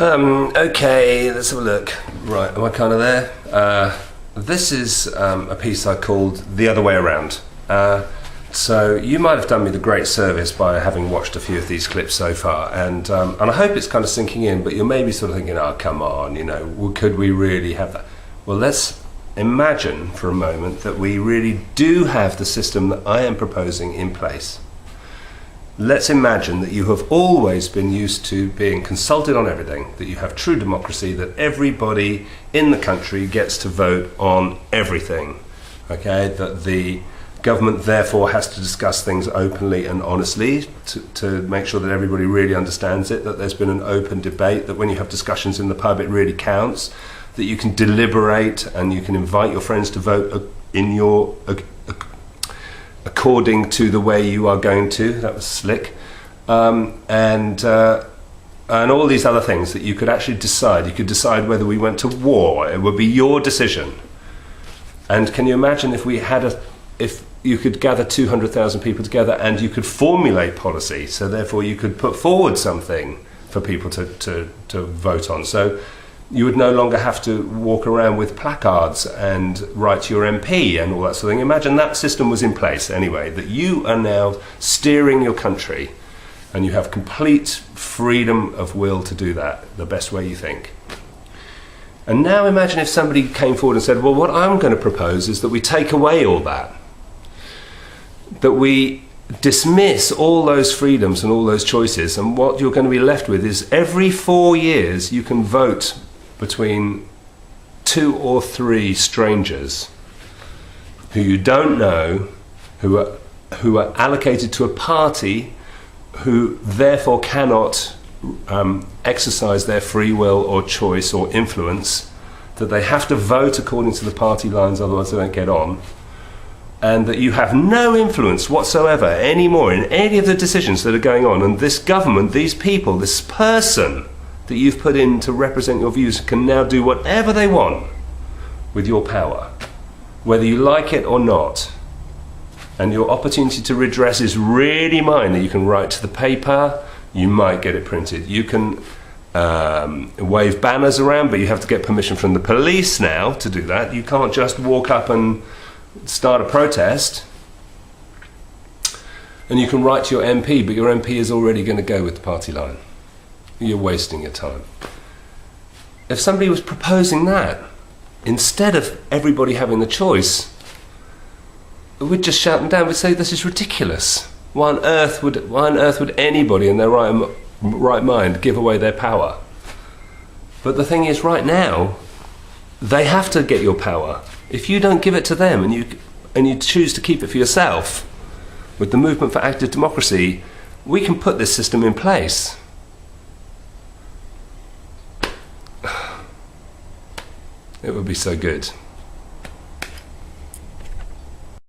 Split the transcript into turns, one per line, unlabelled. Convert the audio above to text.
Okay, let's have a look. Right, am I kind of there? This is a piece I called The Other Way Around. So you might have done me the great service by having watched a few of these clips so far, and I hope it's kind of sinking in, but you're maybe sort of thinking, oh, come on, you know, could we really have that? Well, let's imagine for a moment that we really do have the system that I am proposing in place. Let's imagine that you have always been used to being consulted on everything, that you have true democracy, that everybody in the country gets to vote on everything, okay? That the government therefore has to discuss things openly and honestly to make sure that everybody really understands it, that there's been an open debate, that when you have discussions in the pub it really counts, that you can deliberate and you can invite your friends to vote in your according to the way you are going to. That was slick. And all these other things that you could actually decide. You could decide whether we went to war. It would be your decision. And can you imagine if we had if you could gather 200,000 people together and you could formulate policy, so therefore you could put forward something for people to vote on. So you would no longer have to walk around with placards and write to your MP and all that sort of thing. Imagine that system was in place anyway, that you are now steering your country and you have complete freedom of will to do that the best way you think. And now imagine if somebody came forward and said, well, what I'm going to propose is that we take away all that, that we dismiss all those freedoms and all those choices, and what you're going to be left with is every 4 years you can vote between 2 or 3 strangers who you don't know, who are allocated to a party, who therefore cannot exercise their free will or choice or influence, that they have to vote according to the party lines, otherwise they don't get on, and that you have no influence whatsoever anymore in any of the decisions that are going on. And this government, these people, this person that you've put in to represent your views can now do whatever they want with your power, whether you like it or not. And your opportunity to redress is really minor. You can write to the paper, you might get it printed. You can wave banners around, but you have to get permission from the police now to do that. You can't just walk up and start a protest. And you can write to your MP, but your MP is already going to go with the party line. You're wasting your time. If somebody was proposing that, instead of everybody having the choice, we'd just shout them down. We'd say, this is ridiculous. Why on earth would anybody in their right mind give away their power? But the thing is, right now, they have to get your power. If you don't give it to them and you choose to keep it for yourself, with the Movement for Active Democracy, we can put this system in place. It would be so good.